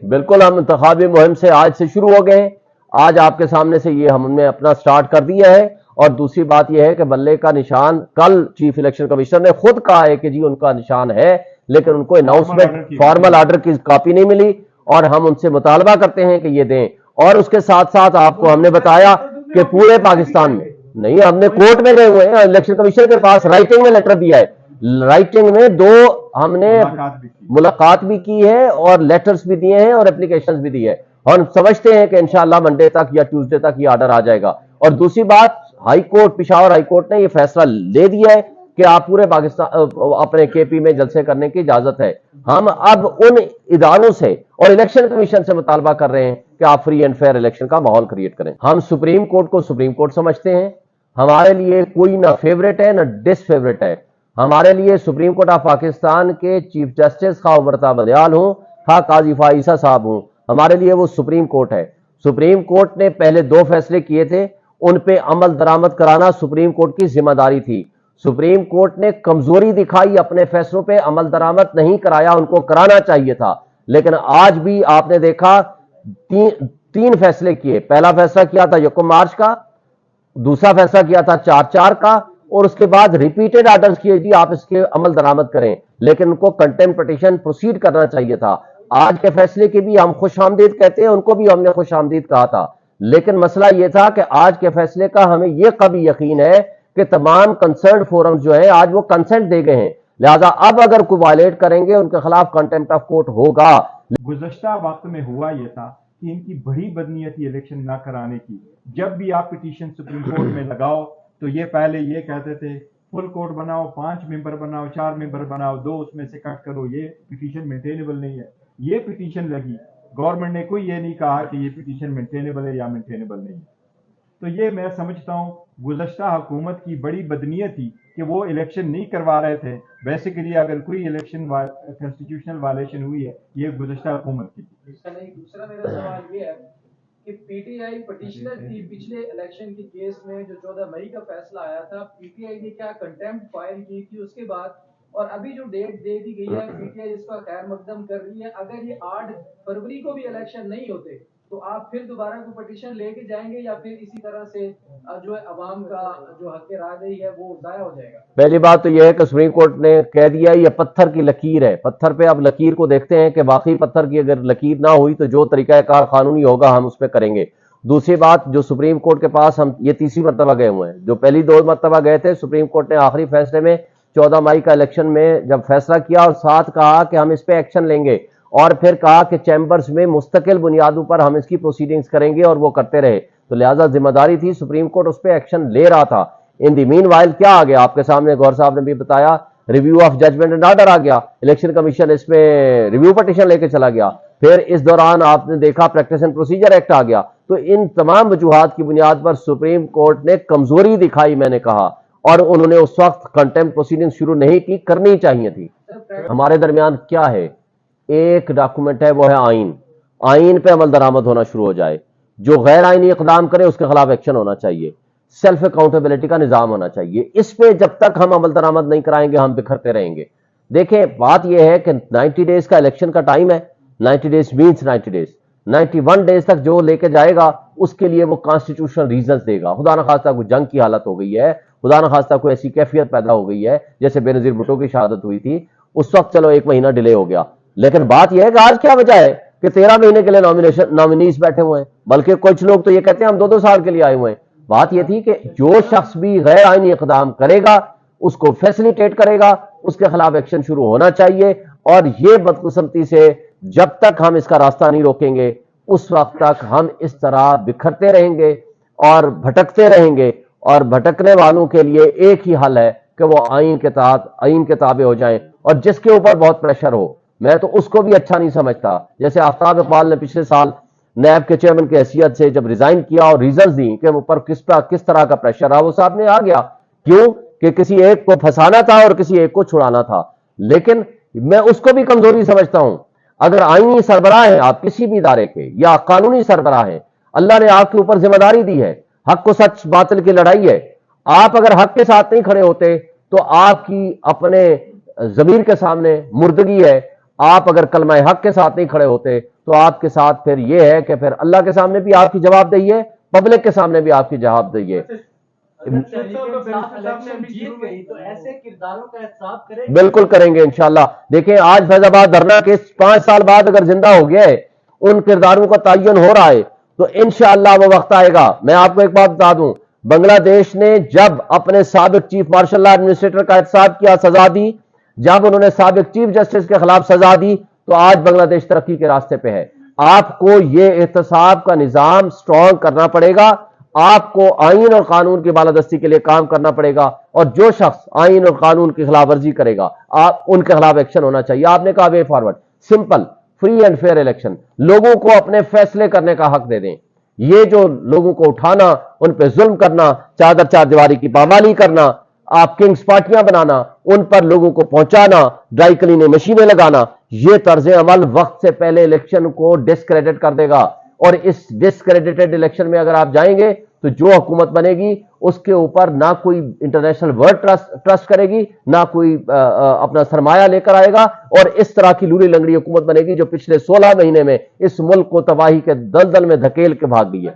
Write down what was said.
بالकुल हम इंतखाबी मुहिम से आज से शुरू हो गए हैं। आज आपके सामने से ये हमने अपना स्टार्ट कर दिया है। और दूसरी बात यह है कि बल्ले का निशान कल चीफ इलेक्शन कमिश्नर ने खुद कहा है कि जी उनका निशान है, लेकिन उनको अनाउंसमेंट फॉर्मल आर्डर की कॉपी नहीं मिली और हम उनसे मुतालबा करते हैं कि ये दें। और उसके साथ साथ आपको हमने बताया कि पूरे पाकिस्तान में नहीं, हमने कोर्ट में गए हुए हैं, इलेक्शन कमीशन के पास राइटिंग में लेटर दिया है, राइटिंग में 2 हमने मुलाकात भी की है और लेटर्स भी दिए हैं और एप्लीकेशंस भी दी है। हम समझते हैं कि इंशाअल्लाह मंडे तक या ट्यूसडे तक ये आर्डर आ जाएगा। और दूसरी बात, high court, Peshawar high court ने ये फैसला ले दिया है कि आप पूरे पाकिस्तान अपने केपी में जलसे करने की इजाजत है। हम अब उन इदारों से और इलेक्शन कमीशन से मुतालबा कर रहे हैं कि आप फ्री एंड फेयर इलेक्शन का माहौल क्रिएट करें। हम सुप्रीम कोर्ट को सुप्रीम कोर्ट समझते हैं, हमारे लिए कोई ना फेवरेट है ना डिसफेवरेट है। हमारे लिए सुप्रीम कोर्ट ऑफ पाकिस्तान के चीफ जस्टिस खा उमरता बंदयाल हूं, खा काजी फाइसा साहब हूं, हमारे लिए वो सुप्रीम कोर्ट है। सुप्रीम कोर्ट ने पहले 2 फैसले किए थे, उन पे अमल दरामद कराना सुप्रीम कोर्ट की जिम्मेदारी थी। सुप्रीम कोर्ट ने कमजोरी दिखाई, अपने फैसलों पे अमल दरामद नहीं कराया, उनको कराना चाहिए था। लेकिन आज भी आपने देखा 3 फैसले किए। पहला फैसला किया था 1 मार्च का, दूसरा फैसला किया था 4/4 का, और उसके बाद रिपीटेड आर्डर्स किए जी आप इसके अमल दरामद करें, लेकिन उनको कंटेम्प्ट पिटीशन प्रोसीड करना चाहिए था। आज के फैसले की भी हम खुशामदीद कहते हैं, उनको भी हमने खुशामदीद कहा था, लेकिन मसला यह था कि आज के फैसले का हमें यह कभी यकीन है कि तमाम कंसर्न फोरम जो है आज वो कंसेंट दे गए हैं, लिहाजा अब अगर कोई वायलेट करेंगे उनके खिलाफ कंटेम्प्ट ऑफ कोर्ट होगा। गुज़श्ता वक्त में हुआ यह था कि इनकी बड़ी बदनीयती इलेक्शन ना कराने की। जब भी आप पिटीशन सुप्रीम कोर्ट में लगाओ तो ये पहले ये कहते थे फुल कोर्ट बनाओ, 5 मेंबर बनाओ, 4 मेंबर बनाओ, 2 उसमें से कट करो, ये पिटीशन मेंटेनेबल नहीं है। ये पिटीशन लगी, गवर्नमेंट ने कोई ये नहीं कहा कि ये पिटीशन मेंटेनेबल है या मेंटेनेबल नहीं है। तो ये मैं समझता हूँ गुज़श्ता हुकूमत की बड़ी बदनीयत थी कि वो इलेक्शन नहीं करवा रहे थे। बेसिकली अगर कोई इलेक्शन कॉन्स्टिट्यूशनल वायलेशन हुई है ये गुज़श्ता हुकूमत की। दूसरा मेरा सवाल ये है कि पीटीआई पटिशनर थी पिछले इलेक्शन के केस में जो 14 मई का फैसला आया था, पीटीआई ने क्या कंटेम्प्ट फाइल की थी उसके बाद, और अभी जो डेट दे दी गई है पीटीआई इसका खैर मकदम कर रही है। अगर ये 8 फरवरी को भी इलेक्शन नहीं होते तो आप फिर दोबारा को पटिशन लेके जाएंगे या फिर इसी तरह से जो है अवाम का जो हक राय है वो जाया हो जाएगा? पहली बात तो यह है कि सुप्रीम कोर्ट ने कह दिया ये पत्थर की लकीर है, पत्थर पे अब लकीर को देखते हैं कि वाकई पत्थर की अगर लकीर ना हुई तो जो तरीकाकार कानूनी होगा हम उस पर करेंगे। दूसरी बात, जो सुप्रीम कोर्ट के पास हम ये 3री मरतबा गए हुए हैं, जो पहली 2 मरतबा गए थे सुप्रीम कोर्ट ने आखिरी फैसले में 14 मई का इलेक्शन में जब फैसला किया और साथ कहा कि हम इस पर एक्शन लेंगे, और फिर कहा कि चैम्बर्स में मुस्तकिल बुनियादों पर हम इसकी प्रोसीडिंग्स करेंगे, और वो करते रहे। तो लिहाजा जिम्मेदारी थी, सुप्रीम कोर्ट उस पर एक्शन ले रहा था। इन दी मीन वाइल क्या आ गया आपके सामने, गौर साहब ने भी बताया, review of judgment and order आ गया, इलेक्शन कमीशन इस पे रिव्यू पटिशन लेके चला गया। फिर इस दौरान आपने देखा प्रैक्टिस एंड प्रोसीजर एक्ट आ गया। तो इन तमाम वजूहात की बुनियाद पर सुप्रीम कोर्ट ने कमजोरी दिखाई, मैंने कहा, और उन्होंने उस वक्त कंटेम्प्ट प्रोसीडिंग शुरू नहीं की, करनी चाहिए थी। हमारे दरमियान क्या है, एक डॉक्यूमेंट है, वो है आइन। आइन पे अमल दरामद होना शुरू हो जाए, जो गैर आइनी इकदाम करे उसके खिलाफ एक्शन होना चाहिए, सेल्फ अकाउंटेबिलिटी का निजाम होना चाहिए। इस पे जब तक हम अमल दरामद नहीं कराएंगे हम बिखरते रहेंगे। देखें, बात यह है कि 90 डेज का इलेक्शन का टाइम है, 90 डेज मीन्स 90 डेज, 91 डेज तक जो लेके जाएगा उसके लिए वो कॉन्स्टिट्यूशनल रीजंस देगा। खुदा न खास्ता कोई जंग की हालत हो गई है, खुदा न खास्ता कोई ऐसी कैफियत पैदा हो गई है जैसे बेनजीर भुट्टो की शहादत हुई थी, उस वक्त चलो 1 महीना डिले हो गया। लेकिन बात यह है कि आज क्या वजह है कि 13 महीने के लिए नॉमिनीज बैठे हुए हैं, बल्कि कुछ लोग तो ये कहते हैं हम 2-2 साल के लिए आए हुए हैं। बात यह थी कि जो शख्स भी गैर आइनी इकदाम करेगा उसको फैसिलिटेट करेगा, उसके खिलाफ एक्शन शुरू होना चाहिए। और ये बदकिस्मती से जब तक हम इसका रास्ता नहीं रोकेंगे उस वक्त तक हम इस तरह बिखरते रहेंगे और भटकते रहेंगे, और भटकने वालों के लिए एक ही हल है कि वो आइन के ताबे हो जाएं, और जिसके ऊपर बहुत प्रेशर हो। मैं तो उसको भी अच्छा नहीं समझता, जैसे आफ्ताब इकबाल ने पिछले साल नैब के चेयरमैन की हैसियत से जब रिजाइन किया और रीजन दी कि ऊपर किस तरह का प्रेशर रहा, वो सामने आ गया। क्यों कि किसी एक को फंसाना था और किसी एक को छुड़ाना था। लेकिन मैं उसको भी कमजोरी समझता हूं। अगर आईनी सरबराह है आप किसी भी इदारे के या कानूनी सरबराह है, अल्लाह ने आपके ऊपर जिम्मेदारी दी है, हक को सच बातिल की लड़ाई है। आप अगर हक के साथ नहीं खड़े होते तो आपकी अपने जमीर के सामने मुर्दगी है, آپ اگر کلمہ حق کے ساتھ نہیں کھڑے ہوتے تو آپ کے ساتھ پھر یہ ہے کہ پھر اللہ کے سامنے بھی آپ کی جواب دہی ہے، پبلک کے سامنے بھی آپ کی جواب دہی ہے۔ بالکل کریں گے انشاءاللہ۔ دیکھیں آج فیض آباد دھرنا کیس 5 سال بعد اگر زندہ ہو گیا ہے، ان کرداروں کا تعین ہو رہا ہے، تو انشاءاللہ وہ وقت آئے گا۔ میں آپ کو ایک بات بتا دوں، بنگلہ دیش نے جب اپنے سابق چیف مارشل لا ایڈمنسٹریٹر کا احتساب کیا، سزا دی، جب انہوں نے سابق چیف جسٹس کے خلاف سزا دی، تو آج بنگلہ دیش ترقی کے راستے پہ ہے۔ آپ کو یہ احتساب کا نظام سٹرونگ کرنا پڑے گا، آپ کو آئین اور قانون کی بالادستی کے لیے کام کرنا پڑے گا، اور جو شخص آئین اور قانون کی خلاف ورزی کرے گا آپ ان کے خلاف ایکشن ہونا چاہیے۔ آپ نے کہا way forward, simple, free and fair election, لوگوں کو اپنے فیصلے کرنے کا حق دے دیں۔ یہ جو لوگوں کو اٹھانا، ان پہ ظلم کرنا، چادر چار دیواری کی پامالی کرنا، آپ کنگز پارٹیاں بنانا، ان پر لوگوں کو پہنچانا، ڈرائی کلیننگ مشینیں لگانا، یہ طرز عمل وقت سے پہلے الیکشن کو ڈسکریڈٹ کر دے گا، اور اس ڈسکریڈٹڈ الیکشن میں اگر آپ جائیں گے تو جو حکومت بنے گی اس کے اوپر نہ کوئی انٹرنیشنل ورلڈ ٹرسٹ کرے گی، نہ کوئی اپنا سرمایہ لے کر آئے گا، اور اس طرح کی لوری لنگڑی حکومت بنے گی جو پچھلے 16 مہینے میں اس ملک کو تباہی کے دلدل میں دھکیل کے بھاگ گئی ہے۔